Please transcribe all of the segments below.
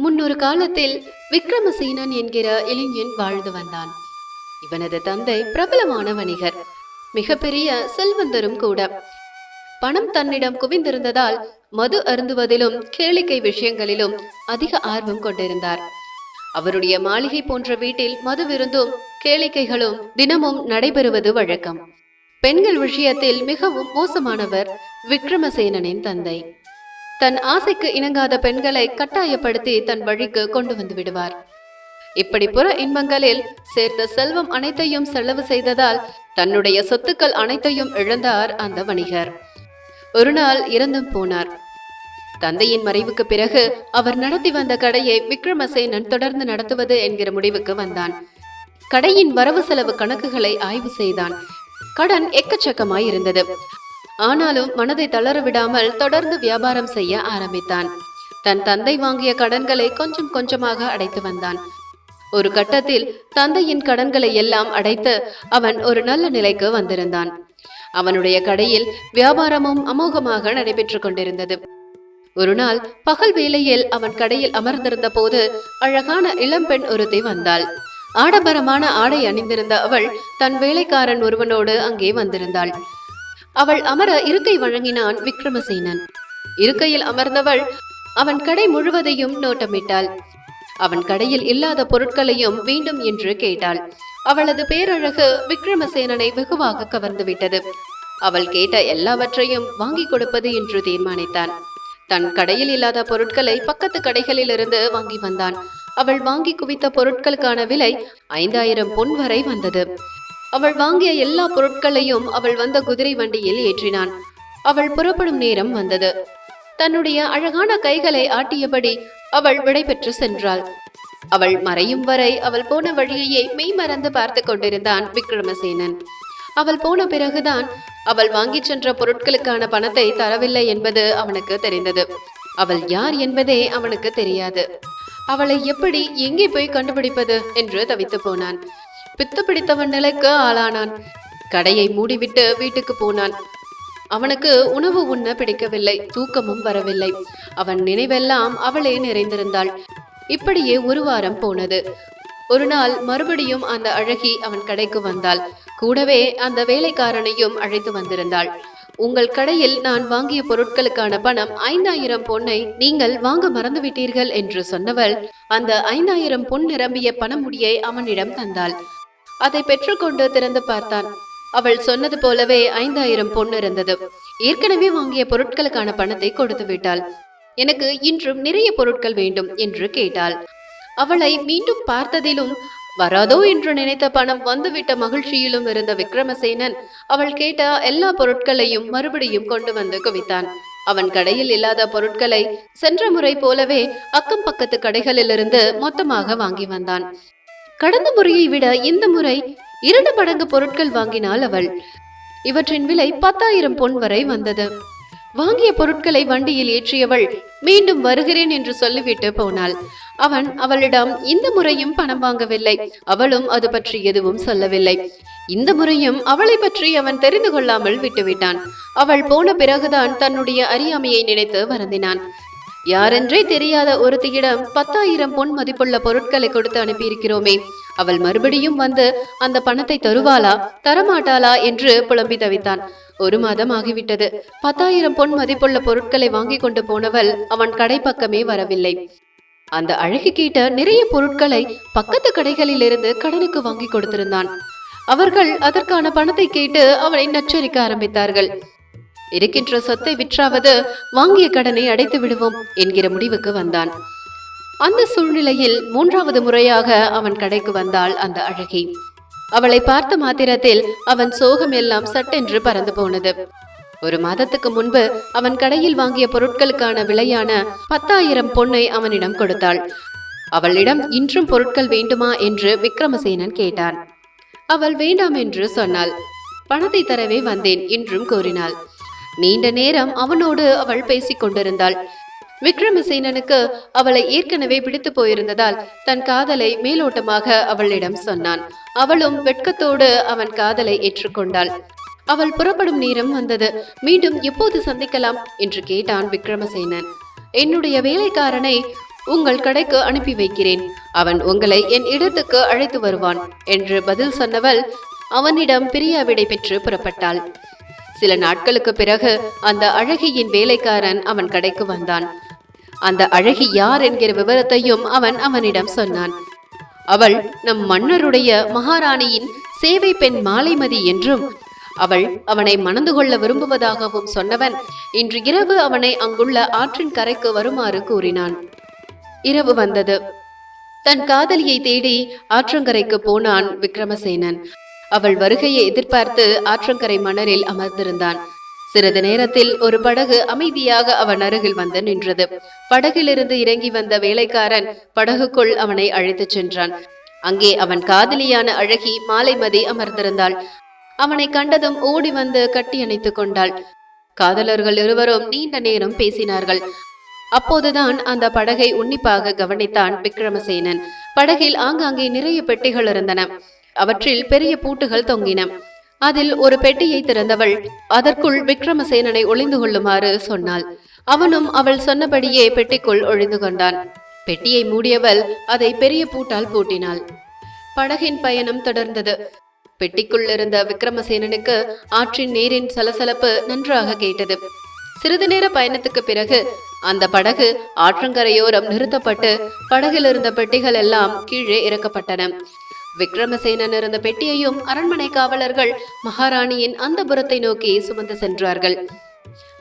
முன்னொரு காலத்தில் விக்ரமசேனன் என்கிற இளைஞன் வாழ்ந்து வந்தான். இவனது தந்தை பிரபலமான வணிகர், மிகப்பெரிய செல்வந்தரும் கூட. பணம் தன்னிடம் குவிந்திருந்ததால் மது அருந்துவதிலும் கேளிக்கை விஷயங்களிலும் அதிக ஆர்வம் கொண்டிருந்தார். அவருடைய மாளிகை போன்ற வீட்டில் மது விருந்தும் கேளிக்கைகளும் தினமும் நடைபெறுவது வழக்கம். பெண்கள் விஷயத்தில் மிகவும் மோசமானவர் விக்ரமசேனனின் தந்தை. தன் ஆசைக்கு இணங்காத பெண்களை கட்டாயப்படுத்தி தன் வழிக்கு கொண்டு வந்து விடுவார். இப்படி புற இன்பங்களில் சேர்த்த செல்வம் அனைத்தையும் செலவு செய்ததால் தன்னுடைய சொத்துக்கள் அனைத்தையும் இழந்தார் அந்த வணிகர். ஒரு நாள் இறந்தும் போனார். தந்தையின் மறைவுக்கு பிறகு அவர் நடத்தி வந்த கடையை விக்ரமசேனன் தொடர்ந்து நடத்துவது என்கிற முடிவுக்கு வந்தான். கடையின் வரவு செலவு கணக்குகளை ஆய்வு செய்தான். கடன் எக்கச்சக்கமாய் இருந்தது. ஆனாலும் மனதை தளர விடாமல் தொடர்ந்து வியாபாரம் செய்ய ஆரம்பித்தான். தன் தந்தை வாங்கிய கடன்களை கொஞ்சம் கொஞ்சமாக அடைத்து வந்தான். ஒரு கட்டத்தில் தந்தையின் கடன்களை எல்லாம் அடைத்து அவன் ஒரு நல்ல நிலைக்கு வந்திருந்தான். அவனுடைய கடையில் வியாபாரமும் அமோகமாக நடைபெற்று கொண்டிருந்தது. ஒரு நாள் பகல் வேளையில் அவன் கடையில் அமர்ந்திருந்த போது அழகான இளம்பெண் ஒருத்தி வந்தாள். ஆடம்பரமான ஆடை அணிந்திருந்த அவள் தன் வேலைக்காரன் ஒருவனோடு அங்கே வந்திருந்தாள். அவள் அமர இருக்கை வழங்கினான் விக்ரமசேனன். இருக்கையில் அமர்ந்தவள் அவன் கடை முழுவதையும் நோட்டமிட்டாள். அவன் கடையில் இல்லாத பொருட்களையும் வேண்டும் என்று கேட்டாள். அவளது பேரழகு விக்ரமசேனனை வெகுவாக கவர்ந்து விட்டது. அவள் கேட்ட எல்லாவற்றையும் வாங்கி கொடுப்பது என்று தீர்மானித்தான். தன் கடையில் இல்லாத பொருட்களை பக்கத்து கடைகளில் இருந்து வாங்கி வந்தான். அவள் வாங்கி குவித்த பொருட்களுக்கான விலை 5000 பொன் வரை வந்தது. அவள் வாங்கிய எல்லா பொருட்களையும் அவள் வந்த குதிரை வண்டியில் ஏற்றினான். அவள் புறப்படும் நேரம் வந்தது. தன்னுடைய அழகான கைகளை ஆட்டியபடி அவள் விடைபெற்று சென்றாள். அவள் மறையும் வரை அவள் போன வழியையே மெய்மறந்து பார்த்து கொண்டிருந்தான் விக்ரமசேனன். அவள் போன பிறகுதான் அவள் வாங்கி சென்ற பொருட்களுக்கான பணத்தை தரவில்லை என்பது அவனுக்கு தெரிந்தது. அவள் யார் என்பதே அவனுக்கு தெரியாது. அவளை எப்படி எங்கே போய் கண்டுபிடிப்பது என்று தவித்து போனான். பித்து பிடித்தவன் நிலைக்கு ஆளானான். கடையை மூடிவிட்டு வீட்டுக்கு போனான். அவனுக்கு உணவு உண்ண பிடிக்கவில்லை, தூக்கமும் வரவில்லை. அவன் நினைவெல்லாம் அவளே நிறைந்திருந்தாள். இப்படியே ஒரு வாரம் போனது. ஒரு நாள் மறுபடியும் அந்த அழகி அவன் கடைக்கு வந்தாள். கூடவே அந்த வேலைக்காரனையும் அழைத்து வந்திருந்தாள். உங்கள் கடையில் நான் வாங்கிய பொருட்களுக்கான பணம் 5000 பொன்னை நீங்கள் வாங்க மறந்துவிட்டீர்கள் என்று சொன்னவள் அந்த 5000 பொன் நிரம்பிய பணமுடியை அவனிடம் தந்தாள். அதை பெற்றுக்கொண்டு திறந்து பார்த்தான். அவள் சொன்னது போலவே 5000 பொன் இருந்தது. ஏற்கனவே வாங்கிய பொருட்களுக்கான பணத்தை கொடுத்து விட்டாள். எனக்கு இன்றும் நிறைய பொருட்கள் வேண்டும் என்று கேட்டாள். அவளை மீண்டும் பார்த்ததிலும் வராதோ என்று நினைத்த பணம் வந்துவிட்ட மகிழ்ச்சியிலும் இருந்த விக்ரமசேனன் அவள் கேட்ட எல்லா பொருட்களையும் மறுபடியும் கொண்டு வந்து குவித்தான். அவன் கடையில் இல்லாத பொருட்களை சென்ற முறை போலவே அக்கம் பக்கத்து கடைகளிலிருந்து மொத்தமாக வாங்கி வந்தான். கடந்த முறையை விட இந்த முறை 2 மடங்கு பொருட்கள் வாங்கினாள் அவள். இவற்றின் விலை 10,000 பொன் வரை வந்தது. வாங்கிய பொருட்களை வண்டியில் ஏற்றியவள் மீண்டும் வருகிறேன் என்று சொல்லிவிட்டு போனாள். அவன் அவளிடம் இந்த முறையும் பணம் வாங்கவில்லை. அவளும் அது பற்றி எதுவும் சொல்லவில்லை. இந்த முறையும் அவளை பற்றி அவன் தெரிந்து கொள்ளாமல் விட்டுவிட்டான். அவள் போன பிறகுதான் தன்னுடைய அறியாமையை நினைத்து வருந்தினான். யாரென்றே தெரியாத ஒருத்தியிடம் 10,000 பொன் மதிப்புள்ள பொருட்களை கொடுத்து அனுப்பியிருக்கிறோமே, அவள் மறுபடியும் வந்து அந்த பணத்தை தருவாளா தரமாட்டாளா என்று புலம்பி தவித்தான். 1 மாதம் ஆகிவிட்டது. 10,000 பொன் மதிப்புள்ள பொருட்களை வாங்கி கொண்டு போனவள் அவன் கடை பக்கமே வரவில்லை. அந்த அழகி கேட்ட நிறைய பொருட்களை பக்கத்து கடைகளில் இருந்து கடனுக்கு வாங்கி கொடுத்திருந்தான். அவர்கள் அதற்கான பணத்தை கேட்டு அவனை நச்சரிக்க ஆரம்பித்தார்கள். இருக்கின்ற சொத்தை விற்றாவது வாங்கிய கடனை அடைத்து விடுவோம் என்கிற முடிவுக்கு வந்தான். அந்த சூழ்நிலையில் 3வது முறையாக அவன் கடைக்கு வந்தாள் அந்த அழகி. அவளை பார்த்த மாத்திரத்தில் அவன் சோகம் எல்லாம் சட்டென்று பறந்து போனது. 1 மாதத்துக்கு முன்பு அவன் கடையில் வாங்கிய பொருட்களுக்கான விலையான 10,000 பொன்னை அவனிடம் கொடுத்தாள். அவளிடம் இன்றும் பொருட்கள் வேண்டுமா என்று விக்ரமசேனன் கேட்டான். அவள் வேண்டாம் என்று சொன்னாள். பணத்தை தரவே வந்தேன் என்றும் கூறினாள். நீண்ட நேரம் அவனோடு அவள் பேசிக் கொண்டிருந்தாள். விக்ரமசேனனுக்கு அவளை ஏற்கனவே பிடித்து போயிருந்ததால் தன் காதலை மேலோட்டமாக அவளிடம் சொன்னான். அவளும் வெட்கத்தோடு அவன் காதலை ஏற்றுக்கொண்டாள். அவள் புறப்படும் நேரம் வந்தது. மீண்டும் எப்போது சந்திக்கலாம் என்று கேட்டான் விக்ரமசேனன். என்னுடைய வேலைக்காரனை உங்கள் கடைக்கு அனுப்பி வைக்கிறேன். அவன் உங்களை என் இடத்துக்கு அழைத்து வருவான் என்று பதில் சொன்னவள் அவனிடம் பிரியா விடை பெற்று புறப்பட்டாள். சில நாட்களுக்கு பிறகு அந்த அழகியின் வேலைக்காரன் அவன் கடைக்கு வந்தான். அந்த அழகி யார் என்கிற விவரத்தையும் அவனிடம் சொன்னான். அவள் நம் மன்னருடைய மகாராணியின் சேவை பெண் மாலைமதி என்றும் அவள் அவனை மணந்து கொள்ள விரும்புவதாகவும் சொன்னவன் இன்று இரவு அவனை அங்குள்ள ஆற்றின் கரைக்கு வருமாறு கூறினான். இரவு வந்தது. தன் காதலியை தேடி ஆற்றங்கரைக்கு போனான் விக்ரமசேனன். அவள் வருகையை எதிர்பார்த்து ஆற்றங்கரை மணலில் அமர்ந்திருந்தான். சிறிது நேரத்தில் ஒரு படகு அமைதியாக அவன் அருகில் வந்து நின்றது. படகிலிருந்து இறங்கி வந்த வேலைக்காரன் படகுக்குள் அவனை அழைத்துச் சென்றான். அங்கே அவன் காதலியான அழகி மாலைமதி அமர்ந்திருந்தாள். அவனை கண்டதும் ஓடி வந்து கட்டி அணைத்துக் கொண்டாள். காதலர்கள் இருவரும் நீண்ட நேரம் பேசினார்கள். அப்போதுதான் அந்த படகை உன்னிப்பாக கவனித்தான் விக்ரமசேனன். படகில் ஆங்காங்கே நிறைய பெட்டிகள் இருந்தன. அவற்றில் பெரிய பூட்டுகள் தொங்கின. அதில் ஒரு பெட்டியை திறந்தவள் அதற்குள் விக்ரமசேனனை ஒளிந்து கொள்ளுமாறு சொன்னாள். அவனும் அவள் சொன்னபடியே பெட்டிக்குள் ஒளிந்து கொண்டான். பெட்டியை மூடியவள் அதை பெரிய பூட்டால் பூட்டினாள். படகின் பயணம் தொடர்ந்தது. பெட்டிக்குள் இருந்த விக்ரமசேனனுக்கு ஆற்றின் நீரின் சலசலப்பு நன்றாக கேட்டது. சிறிது நேர பயணத்துக்கு பிறகு அந்த படகு ஆற்றங்கரையோரம் நிறுத்தப்பட்டு படகில் இருந்த பெட்டிகள் எல்லாம் கீழே இறக்கப்பட்டன. விக்ரமசேனன் இருந்த பெட்டியையும் அரண்மனை காவலர்கள் மகாராணியின் அந்த புறத்தை நோக்கி சுமந்து சென்றார்கள்.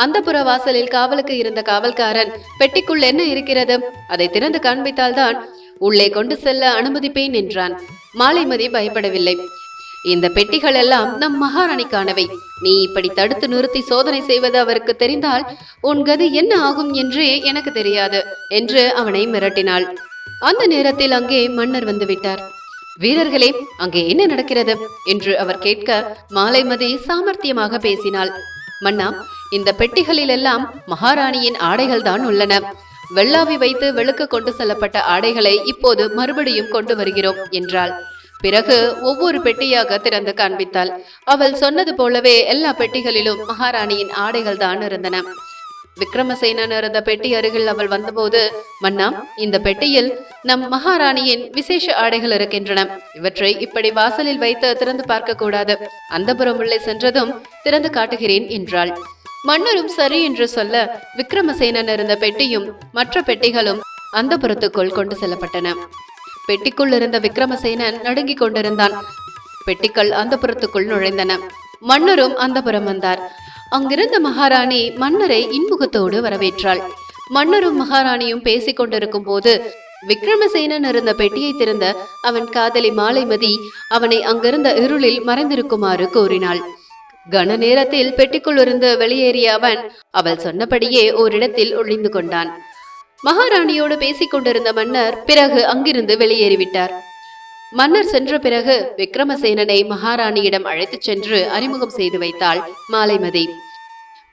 அந்த புற வாசலில் காவலுக்கு இருந்த காவல்காரன் பெட்டிக்குள் என்ன இருக்கிறது, அதை திறந்து காண்பித்தால்தான் உள்ளே கொண்டு செல்ல அனுமதிப்பேன் என்றான். மாலைமதி பயப்படவில்லை. இந்த பெட்டிகள் எல்லாம் நம் மகாராணிக்கானவை. நீ இப்படி தடுத்து நிறுத்தி சோதனை செய்வது அவருக்கு தெரிந்தால் உன் கதி என்ன ஆகும் என்றே எனக்கு தெரியாது என்று அவனை மிரட்டினாள். அந்த நேரத்தில் அங்கே மன்னர் வந்து விட்டார். வீரர்களே, அங்கே என்ன நடக்கிறது என்று அவர் கேட்க மாலைமதி சாமர்த்தியமாக பேசினாள். மன்னா, இந்த பெட்டிகளில் எல்லாம் மகாராணியின் ஆடைகள் தான் உள்ளன. வெள்ளாவி வைத்து வெளுக்க கொண்டு செல்லப்பட்ட ஆடைகளை இப்போது மறுபடியும் கொண்டு வருகிறோம் என்றாள். பிறகு ஒவ்வொரு பெட்டியாக திறந்து காண்பித்தாள். அவள் சொன்னது போலவே எல்லா பெட்டிகளிலும் மகாராணியின் ஆடைகள் தான் இருந்தன. விக்ரமசேனன் இருந்த பெட்டி அருகில் அவள் வந்தபோது, மன்னா, இந்த பெட்டியில் நம் மகாராணியின் விசேஷ ஆடைகள் இருக்கின்றன. இவற்றை இப்படி வாசலில் வைத்து திறந்து பார்க்க கூடாது. அந்த புறம் உள்ளே சென்றதும் திறந்து காட்டுகிறேன் என்றாள். மன்னரும் சரி என்று சொல்ல விக்ரமசேனன் இருந்த பெட்டியும் மற்ற பெட்டிகளும் அந்த புறத்துக்குள் கொண்டு செல்லப்பட்டன. பெட்டிக்குள் இருந்த விக்ரமசேனன் நடுங்கிக் கொண்டிருந்தான். பெட்டிகள் அந்த புறத்துக்குள் நுழைந்தன. மன்னரும் அந்த புறம் வந்தார். அங்கிருந்த மகாராணி மன்னரை இன்முகத்தோடு வரவேற்றாள். மன்னரும் மகாராணியும் பேசிக் கொண்டிருக்கும் போது விக்ரமசேனன் இருந்த பெட்டியை திறந்த அவன் காதலி மாலைமதி அவனை அங்கிருந்த இருளில் மறைந்திருக்குமாறு கூறினாள். கன நேரத்தில் பெட்டிக்குள் இருந்து வெளியேறிய அவன் அவள் சொன்னபடியே ஓரிடத்தில் ஒளிந்து கொண்டான். மகாராணியோடு பேசிக் கொண்டிருந்த மன்னர் பிறகு அங்கிருந்து வெளியேறிவிட்டார். மன்னர் சென்ற பிறகு விக்ரமசேனனை மகாராணியிடம் அழைத்துச் சென்று அறிமுகம் செய்து வைத்தாள் மாலைமதி.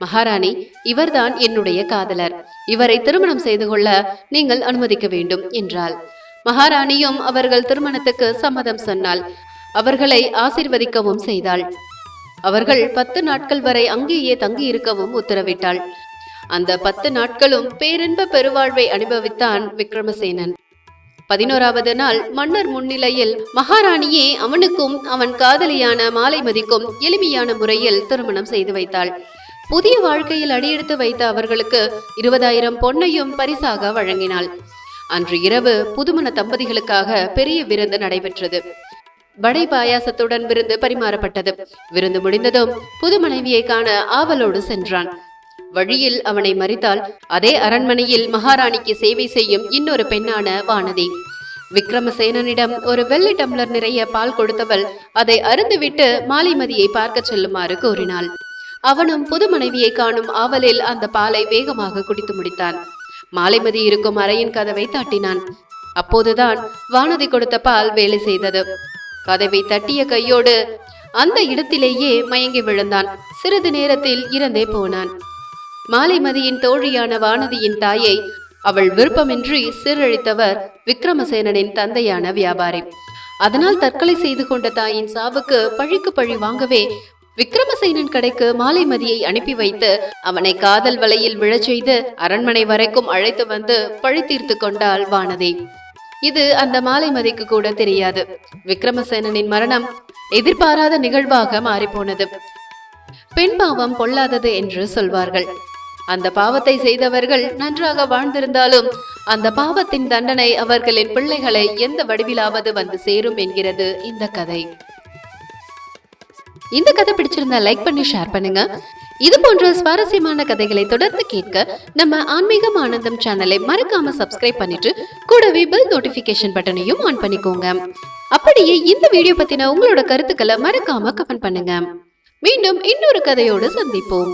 மகாராணி, இவர்தான் என்னுடைய காதலர். இவரை திருமணம் செய்து கொள்ள நீங்கள் அனுமதிக்க வேண்டும் என்றாள். மகாராணியும் அவர்கள் திருமணத்துக்கு சம்மதம் சொன்னாள். அவர்களை ஆசீர்வதிக்கவும் செய்தாள். அவர்கள் 10 நாட்கள் வரை அங்கேயே தங்கி இருக்கவும் உத்தரவிட்டாள். அந்த 10 நாட்களும் பேரின்ப பெருவாழ்வை அனுபவித்தான் விக்ரமசேனன். 11வது நாள் மன்னர் முன்னிலையில் மகாராணியே அவனுக்கும் அவன் காதலியான மாலைமதிக்கும் எளிமையான முறையில் திருமணம் செய்து வைத்தாள். புதிய வாழ்க்கையில் அடியெடுத்து வைத்த அவர்களுக்கு 20,000 பொன்னையும் பரிசாக வழங்கினாள். அன்று இரவு புதுமண தம்பதிகளுக்காக பெரிய விருந்து நடைபெற்றது. வடை பாயாசத்துடன் விருந்து பரிமாறப்பட்டது. விருந்து முடிந்ததும் புது மனைவியை காண ஆவலோடு சென்றான். வழியில் அவனை மறித்தால் அதே அரண்மனையில் மகாராணிக்கு சேவை செய்யும் இன்னொரு பெண்ணான வானதி. விக்ரமசேனனிடம் ஒரு வெள்ளி டம்ளர் நிறைய பால் கொடுத்தவள் அதை அருந்துவிட்டு மாலைமதியை பார்க்க செல்லுமாறு கூறினாள். அவனும் புது மனைவியை காணும் ஆவலில் அந்த பாலை வேகமாக குடித்து முடித்தான். மாலைமதி இருக்கும் அறையின் கதவை தட்டினான். அப்போதுதான் வானதி கொடுத்த பால் வேலை செய்தது. கதவை தட்டிய கையோடு அந்த இடத்திலேயே மயங்கி விழுந்தான். சிறிது நேரத்தில் இறந்தே போனான். மாலைமதியின் தோழியான வானதியின் தாயை அவள் விருப்பமின்றி சீரழித்தவர் விக்ரமசேனனின் தந்தையான வியாபாரி. அதனால் தற்கொலை செய்து கொண்ட தாயின் சாவுக்கு பழிக்கு பழி வாங்கவே விக்ரமசேனன் கடைக்கு மாலைமதியை அனுப்பி வைத்து அவனை காதல் வலையில் விழச் செய்து அரண்மனை வரைக்கும் அழைத்து வந்து பழி தீர்த்து கொண்டாள் வானதி. இது அந்த மாலைமதிக்கு கூட தெரியாது. விக்ரமசேனனின் மரணம் எதிர்பாராத நிகழ்வாக மாறிப்போனது. பெண் பாவம் பொல்லாதது என்று சொல்வார்கள். அந்த பாவத்தை செய்தவர்கள் நன்றாக வாழ்ந்திருந்தாலும் அந்த பாவத்தின் தண்டனை அவர்களின் பிள்ளைகளை எந்த வடிவிலாவது வந்து சேரும் என்கிறது இந்த கதை. இந்த கதை பிடிச்சிருந்தா லைக் பண்ணி ஷேர் பண்ணுங்க. இது போன்ற சுவாரஸ்யமான கதைகளை தொடர்ந்து கேட்க நம்ம ஆன்மீகம் ஆனந்தம் சேனலை மறக்காம சப்ஸ்கிரைப் பண்ணிட்டு கூடவே பெல் நோட்டிபிகேஷன் பட்டனையும் ஆன் பண்ணிக்கோங்க. அப்படியே இந்த வீடியோ பத்தின உங்களோட கருத்துக்களை மறக்காம கமெண்ட் பண்ணுங்க. மீண்டும் இன்னொரு கதையோடு சந்திப்போம்.